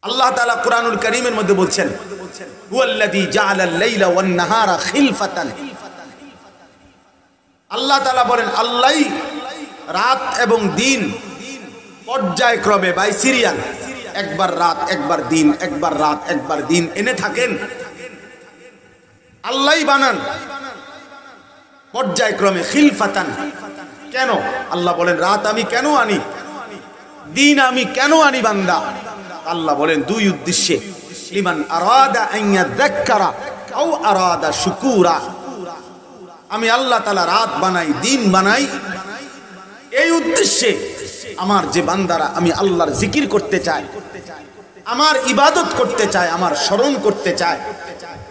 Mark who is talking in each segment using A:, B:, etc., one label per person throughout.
A: আল্লাহ তাআলা কুরআনুল কারীমের মধ্যে বলছেন হুয়াল্লাযী জাআলাল লাইলা ওয়ান নাহারা খিলফাতান। আল্লাহ তাআলা বলেন আল্লাহই রাত এবং দিন পর্যায়ক্রমে বাই সিরিয়াল, একবার রাত একবার দিন, একবার রাত একবার দিন এনে থাকেন। আল্লাহই বানান পর্যায়ক্রমে খিলফাতান। কেন? আল্লাহ বলেন রাত আমি কেন আনি, দিন আমি কেন আনি বান্দা? আল্লাহ বলেন দুই উদ্দেশ্যে, লিমান আরাদা আন ইয়াযাক্কারা আও আরাদা শুকুরা। আমি আল্লাহ তাআলা রাত বানাই, দিন বানাই এই উদ্দেশ্যে, আমার যে বান্দারা আমি আল্লাহর জিকির করতে চায়, আমার ইবাদত করতে চায়, আমার স্মরণ করতে চায়,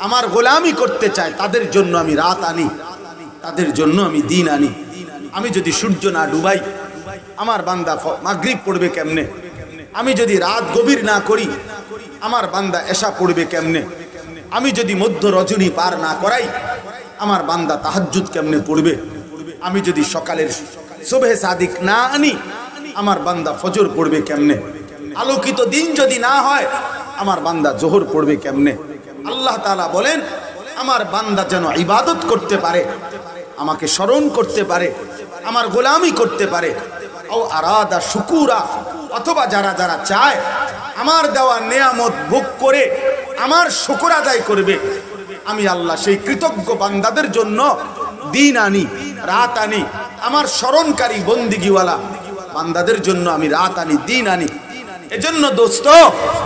A: আমার গোলামি করতে চায়, তাদের জন্য আমি রাত আনি, তাদের জন্য আমি দিন আনি। আমি যদি সূর্য না ডুবাই আমার বান্দা মাগরিব পড়বে কেমনে? আমি যদি রাত গভীর না করি আমার বান্দা এশা পড়বে কেমনে? আমি যদি মধ্য রজনী পার না করাই আমার বান্দা তাহাজ্জুদ কেমনে পড়বে? আমি যদি সকালের সুবহে সাদিক না আনি আমার বান্দা ফজর পড়বে কেমনে? আলোকিত দিন যদি না হয় আমার বান্দা জোহর পড়বে কেমনে? আল্লাহ তাআলা বলেন আমার বান্দা যেন ইবাদত করতে পারে, আমাকে স্মরণ করতে পারে, আমার গোলামি করতে পারে, ও আরাদা শুকুরা, অথবা যারা যারা চায় আমার দেওয়া নেয়ামত ভোগ করে আমার শুকর আদায় করবে, আমি আল্লাহ সেই কৃতজ্ঞ বান্দাদের জন্য দিন আনি, রাত আনি। আমার স্মরণকারী বন্দিগিওয়ালা বান্দাদের জন্য আমি রাত আনি, দিন আনি। এজন্য দোস্ত,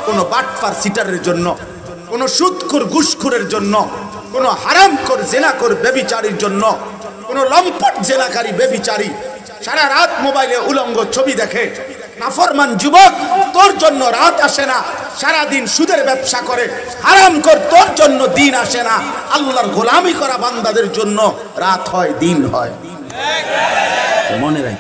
A: কোনো বাটফার সিটারের জন্য, কোনো সুদখোর ঘুষখোরের জন্য, কোনো হারামখোর জেনাখোর ব্যভিচারীর জন্য, কোনো লম্পট জেনাকারী ব্যভিচারী সারা রাত মোবাইলে উলঙ্গ ছবি দেখে, নাফরমান যুবক তোর জন্য রাত আসে না, সারা দিন সুদের ব্যবসা করে হারামখোর তোর জন্য দিন আসে না। আল্লাহর গোলামি করা বান্দাদের জন্য রাত হয়, দিন হয়। মনে রাখ।